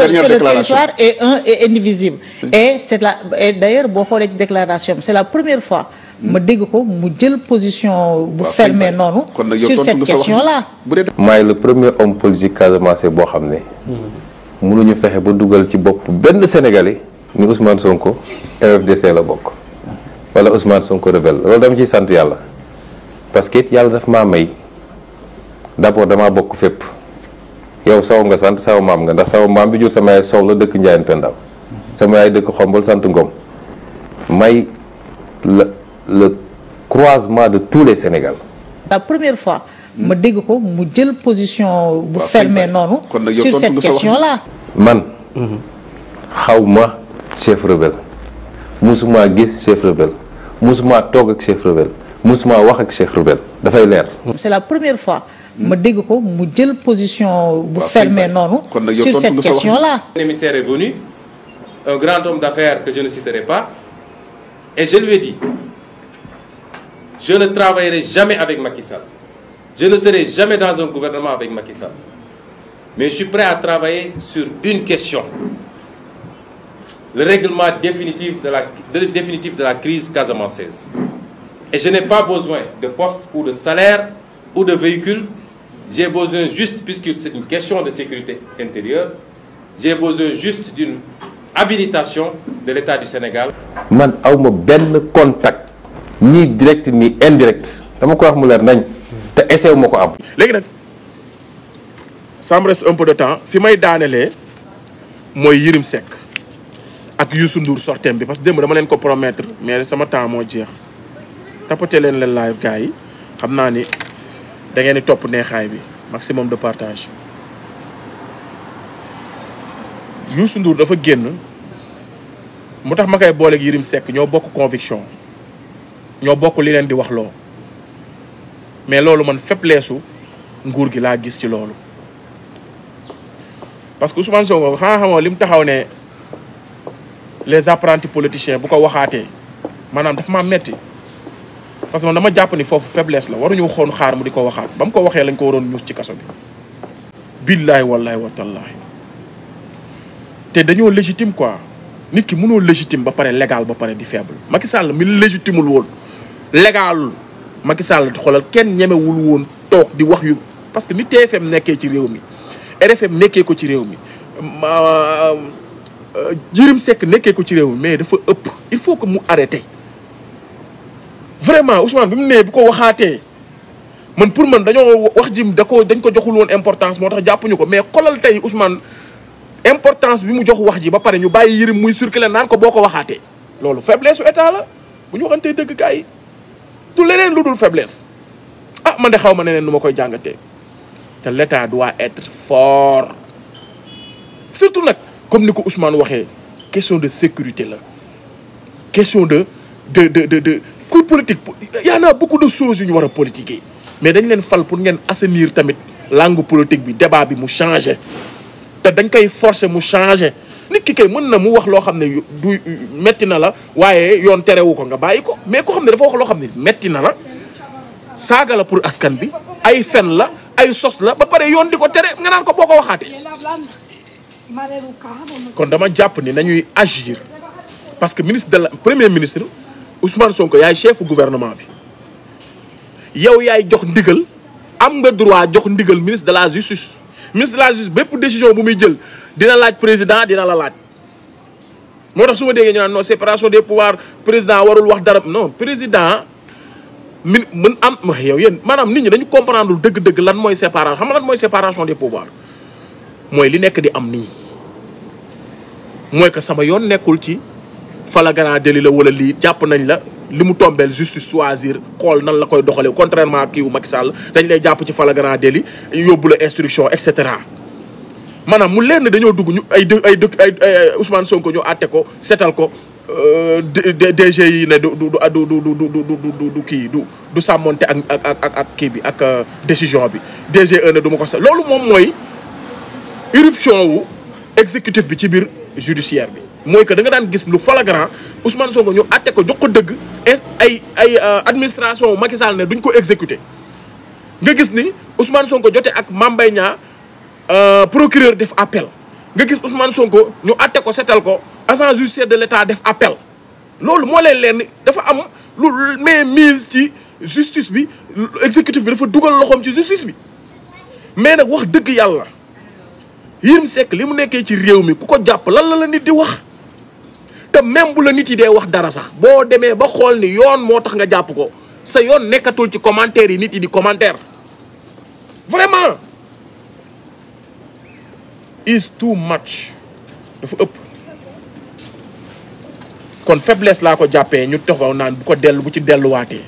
dernière déclaration le territoire est un et indivisible. Et et d'ailleurs boo xoolee ci déclaration c'est la première fois. ma dégg ko mu jël position bu fermé noonu. sur cette question là. maay le premier homme politique casamance boo xam ne. mënuñu fexe ba dugal ci bopp benn Sénégalais ni Ousmane Sonko MFDC la bokk. wala Ousmane Sonko rebelle loolu dama ciy sant yàlla parce que it yàlla daf maa may d'abord damaa bokk fépp yow Sow nga sant saw maam nga ndax saw maam bi jur sama yaay Sow la dëkk Ndiayène Pendaw sama yaay dëkk Xombol sant Ngom may le croisement de tous les Sénégal. La première fois ma dégg ko mu jël position bu fermé noonu sur cette question là. man xaw ma chef rebelle musuma gis chef rebelle musuma toog ak chef rebelle musuma wax ak chef rebelle dafay leer. c'est la première fois ma dégg ko mu jël position bu fermé noonu sur cette question là. Un émissaire est venu, un grand homme d'affaires que je ne citerai pas, et je lui ai dit je ne travaillerai jamais avec Macky Sall, je ne serai jamais dans un gouvernement avec Macky Sall, mais je suis prêt à travailler sur une question: le règlement définitif de la crise casamançaise. Et je n'ai pas besoin de poste ou de salaire ou de véhicule. J'ai besoin juste, puisque c'est une question de sécurité intérieure, j'ai besoin juste d'une habilitation de l'État du Sénégal. man awma benn contact ni direct ni indirect dama ko wax mu leer nañ te essayé ma ko am. léegi nag ça me reste un peu de temps fi may daanelee mooy Yérim Seck ak Youssou Ndour sortem bi parce que démb dama leen ko promettre mais sama temps moo jeex tapoté leen live gars yi xam naa ni da ngeen di topp neexaay bi maximum de partage. Youssou Ndour dafa génn mu tax ma koy booleeg Yérim Seck ñoo bokk conviction ñoo bokk li leen di wax loo mais loolu man faiblesse nguur gi laa gis ci loolu parce que Ousmane Sonko xamoo li mu taxaw ne les apprentis politiciens bu ko waxaatee maanaam dafa maa metti parce que man dama jàpp ni foofu faiblesse la waruñu xoon xaar mu di ko waxaat ba mu ko waxee lañ ko waroon ñuus ci kaso bi billahi wallahi wa tallahi te dañoo légitime quoi nit ki mënoo légitime ba pare légal ba pare di faible. Macky Sall mi légitimul woon légalul Macky Sall xoolal kenn ñemewul woon toog di wax yu parce que ni TFM nekkee ci réew mi RFM nekkee ko ci réew mi Yérim Seck nekkee ko ci réew mi mais dafa ëpp il faut que mu arrêté vraiment Ousmane bi mu nee bu ko waxaatee man pour man dañoo wax jim dañ ko joxul woon importance moo tax jàppuñu ko mais xoolal tey Ousmane importance bi mu jox wax ji ba pare ñu bàyyi Yérim muy circuler naan ko boo ko waxaatee loolu faiblesse su état la bu ñu waxantee dëgg gars yi du leneen lu dul faiblesse ah man de xaw ma neneen nu ma koy jàngatee te l'état doit être fort surtout nag comme ni ko Ousmane waxee question de sécurité la question de cour politique y en a beaucoup de choses yu ñu war a politiquer mais dañ leen fal pour ngeen assainir tamit langue politique bi débat bi mu changer te dañ koy forcer mu changer nit ki kay mën na mu wax loo xam ne du metti na la waaye yoon terewu ko nga bàyyi ko mais koo xam ne dafa wax loo xam ne metti na la saaga la pour askan bi ay fen la ay sos la ba pare yoon di ko tere nga naan ko boo ko waxaatee kon dama jàpp ni nañuy agir parce que premier ministre Ousmane Sonko yaay chef gouvernement bi yow yaay jox ndigal am nga droit jox ndigal ministre de la justice bépp décision bu muy jël dina laaj président dina la laaj moo tax su ma déggee ñu naan non séparation des pouvoirs président warul wax dara non président mën am wax yow yéen maanaam nit ñi dañu comprendre dëgg-dëgg lan mooy séparation xam nga lan mooy séparation des pouvoirs mooy li nekk di am nii mooy que sama yoon nekkul ci flagrant délit la wala lii jàpp nañ la li mu tombeel justice choisir xool nan la koy doxalee contrairement ak kii wu Macky Sall dañ lay jàpp ci flagrant délit yóbbu la instruction et cetera maanaam mu leer ne dañoo dugg ñu ay Ousmane Sonko ñu àtte ko seetal ko DG yi ne du kii du sàmmonte ak kii bi ak décision bi DG ne du ma ko sa loolu moom mooy irruption wu exécutif bi ci biir judiciaire bi mooy que da nga daan gis lu flagrant Ousmane Sonko ñu àtte ko jox ko dëgg ay administration Macky Sall ne duñ ko exécuter nga gis ni Ousmane Sonko jote ak Mame Mbaye Niang procureur def appel nga gis Ousmane Sonko ñu àtte ko setal ko agent judiciaire de l'État def appel loolu moo leen leen dafa am lu mais mise ci justice bi exécutif bi dafa dugal loxoom ci justice bi mais nag wax dëgg yàlla Yérim Seck li mu nekkee ci réew mi ku ko jàpp lan la nit di wax te même bu la nit yi dee wax dara sax boo demee ba xool ni yoon moo tax nga jàpp ko sa yoon nekkatul ci commentaire yi nit yi di commentaire vraiment is too much dafa ëpp kon faiblesse laa ko jàppee ñu taxaw naan bu ci delluwaatee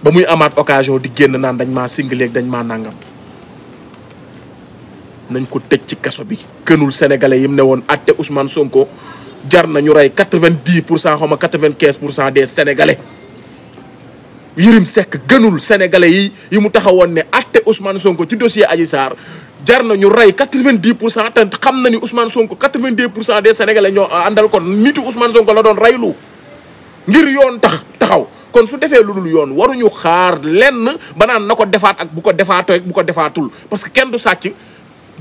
ba muy amaat occasion di génn naan dañ maa singleeg dañ maa nangam nañ ko tëj ci kaso bi gënul sénégalais yi mu ne woon atte Ousmane Sonko jar na ñu rey 90% xaw ma 95% des sénégalais Yérim Seck gënul sénégalais yi mu taxawoon ne atte Ousmane Sonko ci dossier Adji Sarr jar na ñu rey 90% te xam na ni Ousmane Sonko 82% des sénégalais ñoo àndal kon nitu Ousmane Sonko la doon reylu ngir yoon taxaw kon su defee lu dul yoon waruñu xaar lenn ba naan na ko defaat ak bu ko defaatoo bu ko defaatul parce que kenn du sàcc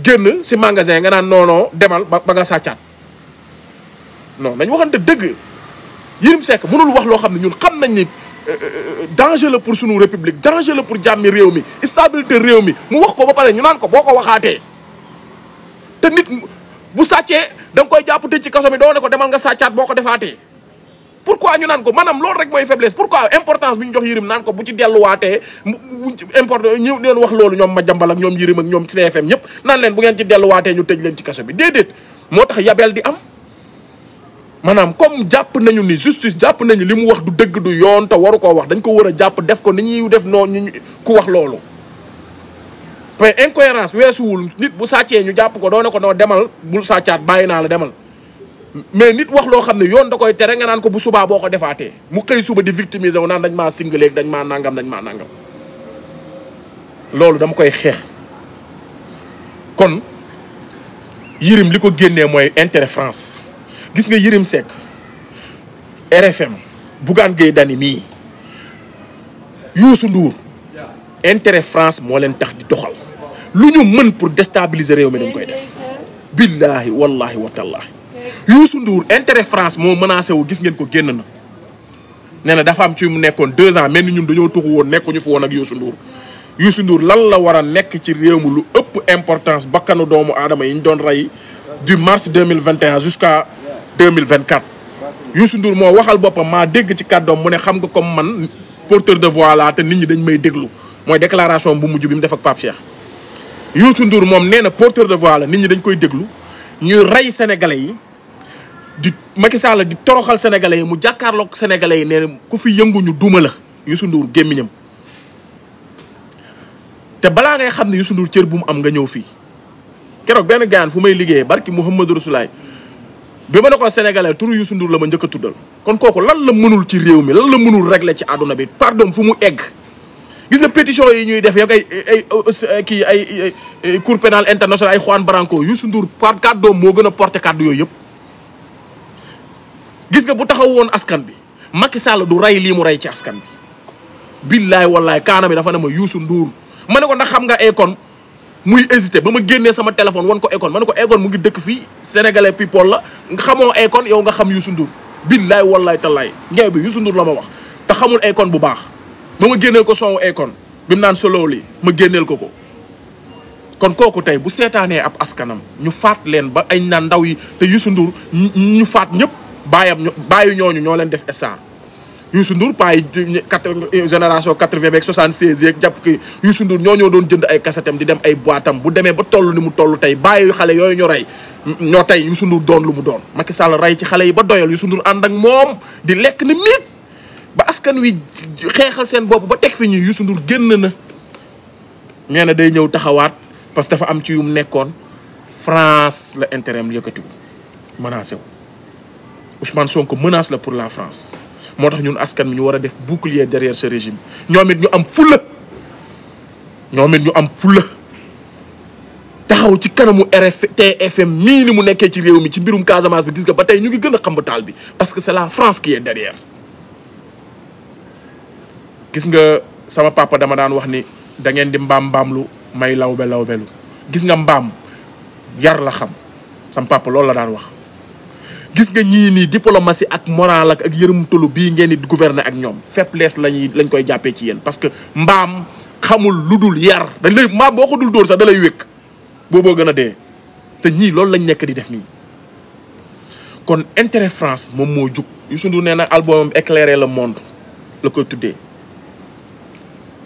génn si magasin nga naan non demal ba nga sàccaat non nañ waxante dëgg Yérim Seck mënul wax loo xam ne ñun xam nañ ni danger la pour sunu république danger la pour jàmmi réew mi stabilité réew mi mu wax ko ba pare ñu naan ko boo ko waxaatee te nit bu sàccee da nga koy jàpp tëj ci kaso mi doo ne ko demal nga sàccaat boo ko defaatee pourquoi ñu naan ko maanaam loolu rek mooy faiblesse pourquoi importance bi ñu jox Yérim naan ko bu ci delluwaatee ñu leen wax loolu ñoom Madiambal ak ñoom Yérim ak ñoom TFM ñëpp naan leen bu ngeen ci delluwaatee ñu tëj leen ci kaso bi déedéet moo tax yabel di am maanaam comme jàpp nañu ni justice jàpp nañu li mu wax du dëgg du yoon te waru koo wax dañ ko war a jàpp def ko ni ñuy def noonu ku wax loolu mais incohérence weesuwul nit bu sàccee ñu jàpp ko doone ko noo demal bul sàccaat bàyyi naa la demal mais nit wax loo xam ne yoon da koy tere nga naan ko bu subaa boo ko defaatee mu xëy suba di victimiser wu naan dañ maa singaleeg dañ maa nangam loolu dama koy xeex kon Yérim li ko génnee mooy intérêt France gis nga Yérim Seck RFM Bougane Gueye Dany mii Youssou Ndour intérêt France moo leen tax di doxal lu ñu mën pour déstabiliser réew mi dañ koy def billahi wallahi wa tallahi Youssou Ndour intérêt France moo menacé wu gis ngeen ko génn na nee na dafa am ci mu nekkoon 2 ans mel ni ñun dañoo tuxu woon nekkuñu fi woon ak Youssou Ndour lan la war a nekk ci réew mi lu ëpp importance bakkanu doomu aadama yi ñu doon rey du mars 2021 jusqu'à 2024 Youssou Ndour moo waxal boppam maa dégg ci kàddoom mu ne xam nga comme man porteur de voix laa te nit ñi dañ may déglu mooy déclaration bu mujj bi mu def ak Pape Cheikh Youssou Ndour moom nee na porteur de voix la nit ñi dañ koy déglu ñuy rey sénégalais yi di Macky Sall di toroxal sénégalais yi mu jàkkaarloog sénégalais yi nee na ku fi yënguñu duma la Youssou Ndour gémmiñam te balaa ngay xam ne Youssou Ndour cër bu mu am nga ñëw fii keroog benn gaan fu may liggéeyee barki Mouhamadou Rasulaay bi ma ne ko sénégalais turu Youssou Ndour la ma njëkk a tuddal kon kooku lan la mënul ci réew mi lan la mënul régler ci àdduna bi pardon fu mu egg gis nga pétition yi ñuy def yow ay cour pénal international ay Juan Branco Youssou Ndour par kàddoom moo gën a porté kàddu yooyu yëpp gis nga bu taxaw woon askan bi Macky Sall du rey lii mu rey ci askan bi billaay wallaay kaana mi dafa ne ma Youssou Ndour ma ne ko ndax xam nga Akon muy hésité ba ma génnee sama téléphone wan ko Akon ma ne ko Akon mu ngi dëkk fii sénégalais people la nga xamoo Akon yow nga xam Youssou Ndour billaay wallaay tallaay ngeew bi Youssou Ndour la ma wax te xamul Akon bu baax ba ma génneel ko sonwu Akon bi mu naan solo li ma génneel ko kon kooku tey bu seetaanee ab askanam ñu faat leen ba ay naan ndaw yi te Youssou Ndour ñu faat ñëpp bàyyi ñooñu ñoo leen def star Youssou Ndour paa yi génération 80 beeg 76 yeeg jàpp ki Youssou Ndour ñoo doon jënd ay kasetam di dem ay boitam bu demee ba toll ni mu toll tey bàyyi xale yooyu ñu rey ñoo tey Youssou Ndour doon lu mu doon Macky Sall rey ci xale yi ba doyal Youssou Ndour ànd ak moom di lekk ni miig ba askan wi xeexal seen bopp ba teg fi ñi Youssou Ndour génn na nee na day ñëw taxawaat parce que dafa am ci yum nekkoon France la intérêt am yëkkatiwu menacé wu Ousmane Sonko menace la pour la France moo tax ñun askan mi ñu war a def bouclier derrière ce régime ñoom it ñu am fulla taxaw ci kanamu TFM mii ni mu nekkee ci réew mi ci mbirum Casamance bi gis nga ba tey ñu ngi gën a xam taal bi parce que c'est la France qui est derrière gis nga sama papa dama daan wax ni da ngeen di mbaam lu may lawbelu gis nga mbaam yar la xam sam papa loolu la daan wax gis nga ñii nii diplomatie ak moral ak yërëmtalu bii ngeen di gouverner ak ñoom faiblesse lañ koy jàppee ci yéen parce que mbaam xamul lu dul yar dañ lay mbaam boo ko dul dóor sax da lay wékk booboo gën a dee te ñii loolu lañ nekk di def nii kon intérêt France moom moo jug Youssou Ndour nee na album éclairer le monde la koy tuddee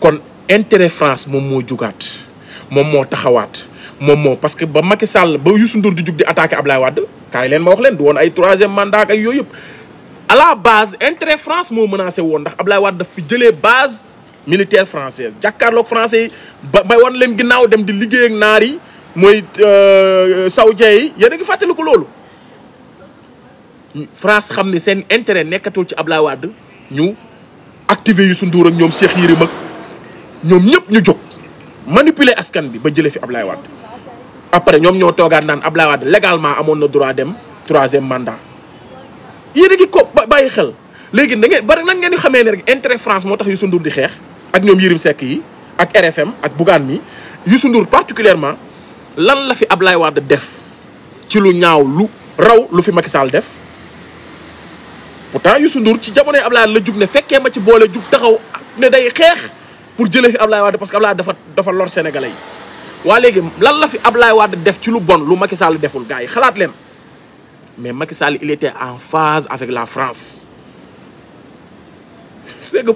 kon intérêt France moom moo jugaat moom moo taxawaat moom moo parce que ba Macky Sall ba Youssou Ndour di jug di attaquer Ablaye Wade kaay leen ma wax leen du woon ay 3e mandat ak yooyu yëpp à la base intérêt France moo menacé woon ndax Ablaye Wade daf fi jëlee base militaire française jàkkaarloog français yi ba wan leen ginnaaw dem di liggéey ak naar yi mooy saoudien yi yéen a ngi fàttaliku loolu France xam ne seen intérêt nekkatul ci Ablaye Wade ñu activer Youssou Ndour ak ñoom Cheikh Yérim ak ñoom ñëpp ñu jóg manipuler askan bi ba jëlee fi Ablaye Wade après ñoom ñoo toogaat naan Ablaye Wade légalement amoon na droit dem 3e mandat yéen a ngi ko bàyyi xel léegi da ngeen bari nan ngeen di xamee ne rek intérêt France moo tax Youssou Ndour di xeex ak ñoom Yérim Seck yi ak RFM ak Bougane mi Youssou Ndour particulièrement lan la fi Ablaye Wade def ci lu ñaaw lu raw lu fi Macky Sall def pourtant Youssou Ndour ci jamonoy Ablaye Wade la jug ne fekkee ma ci boole jug taxaw ne day xeex pour jëlee fi Ablaye Wade parce que Ablaye dafa lor sénégalais yi waa léegi lan la fi Ablaye Wade def ci lu bon lu Macky Sall deful gars yi xalaat leen mais Macky Sall il était en phase avec la France c'est que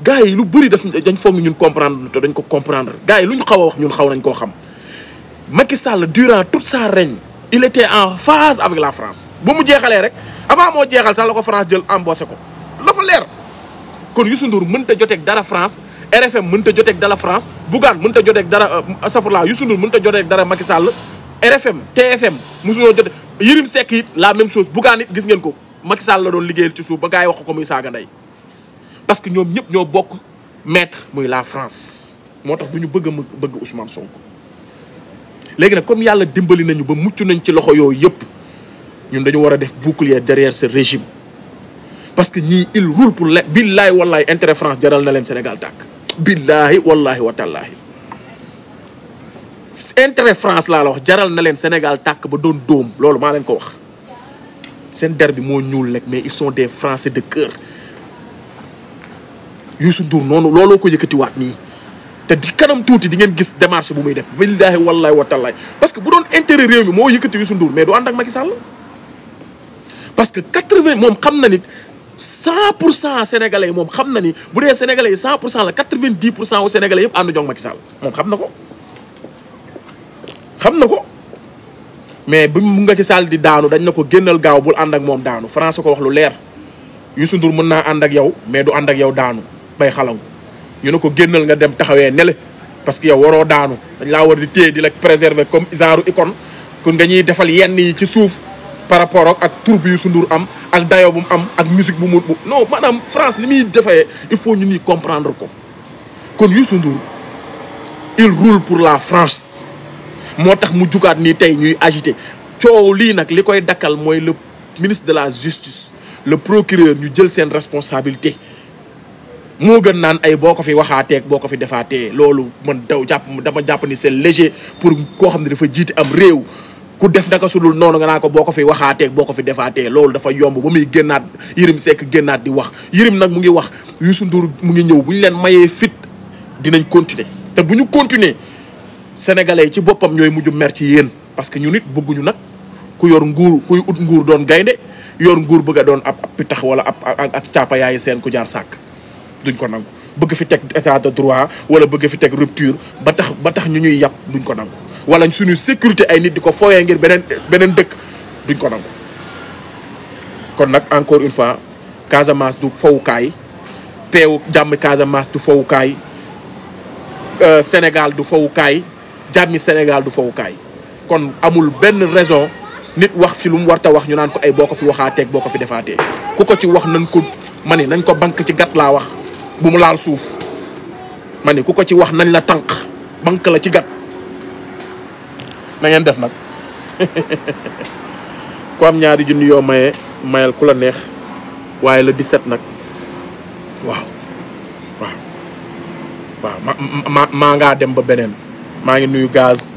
gars yi lu bëri dañ foog ñun comprendre te dañ ko comprendre gars yi lu ñu xaw a wax ñun xaw nañ koo xam Macky Sall durant toute sa règne il était en phase avec la France ba mu jeexalee rek avant moo jeexal sax la ko France jël embauché ko dafa leer kon Youssou Ndour mënta joteeg dara France RFM mënta joteeg dara France Bougane mënta joteeg dara safurla Youssou Ndour mënta joteeg dara Macky Sall RFM TFM mosuñoo jote Yérim Seck it la même chose Bougane it gis ngeen ko Macky Sall la doon liggéeyal ci suuf ba gars yi wax ko muy saaga ndey parce que ñoom ñëpp ñoo bokk maître muy la France moo tax du ñu bëgg Ousmane Sonko léegi nag comme yàlla dimbali nañu ba mucc nañ ci loxo yooyu yëpp ñun dañu war a def bouclier derrière ce régime parce que ñii il roule pour le billahi wallahi intérêt France jaral na leen Sénégal tàkk billahi wallahi wa tallahi intérêt France laa la wax jaral na leen Sénégal tàkk ba doon dóom loolu maa leen ko wax seen der bi moo ñuul rek mais ils sont des Français de cœur Youssou Ndour noonu looloo ko yëkkatiwaat nii te di kanam tuuti di ngeen gis démarche bu muy def billahi wallahi wa tallahi parce que bu doon intérêt réew mi moo yëkkati Youssou Ndour mais du ànd ak Macky Sall parce que 80 moom xam na nit 100% sénégalais yi moom xam na ni bu dee sénégalais yi 100% la 90% wu sénégalais yëpp ànd jong Macky Sall moom xam na ko mais bi mu nga ci Sall di daanu dañ na ko génnal gaaw bul ànd ak moom daanu France ko wax lu leer Youssou Ndour mën naa ànd ak yow mais du ànd ak yow daanu bay xalangu ñu ne ko génnal nga dem taxawee nele parce que yow waroo daanu dañ laa war di téye di la préserver comme genre icône kon nga ñuy defal yenn yi ci suuf par rapport ak tour bi Youssou Ndour am ak dayo bu mu am ak musique bu mu non maanaam France ni muy defee il faut ñu ñuy comprendre ko kon Youssou Ndour il roule pour la France moo tax mu jugaat nii tey ñuy agité coow lii nag li koy dakkal mooy le ministre de la justice le procureur ñu jël seen responsabilité moo gën naan ay boo ko fi waxaateeg boo ko fi defaatee loolu man dama jàpp ni c'est léger pour koo xam ne dafa jiite am réew ku def naka sudul noonu nga naa ko boo ko fi waxaateeg boo ko fi defaatee loolu dafa yomb ba muy génnaat Yérim Seck génnaat di wax Yérim nag mu ngi wax Youssou Ndour mu ngi ñëw bu ñu leen mayee fit dinañ continuer te bu ñu continuer sénégalais yi ci boppam ñooy mujj mer ci yéen parce que ñu nit bëgguñu nag ku yor nguur kuy ut nguur doon gaynde yor nguur bëgg a doon ab pitax wala ab caapa yaayi seen ku jaar sàkk duñ ko nangu bëgg fi teg état de droit wala bëgg fi teg rupture ba tax ñu ñuy yàpp duñ ko nangu wala suñu sécurité ay nit di ko fooyee ngir beneen dëkk duñ ko nangu kon nag encore une fois Casamance du fowukaay peewu jàmm Casamance du fowukaay Sénégal du fowukaay jàmmi Sénégal du fowukaay kon amul benn raison nit wax fi lu mu warta wax ñu naan ko ay boo ko fi waxaateeg boo ko fi defaatee ku ko ci wax nañ ko ma ni nañ ko bank ci gat laa wax bu mu laal suuf ma ni ku ko ci wax nañ la tànk bank la ci gat na ngeen def nag ku am ñaari junni yoo maye mayal ku la neex waaye le 17 nag waaw maa ngaa dem ba beneen maa ngi nuyu gaz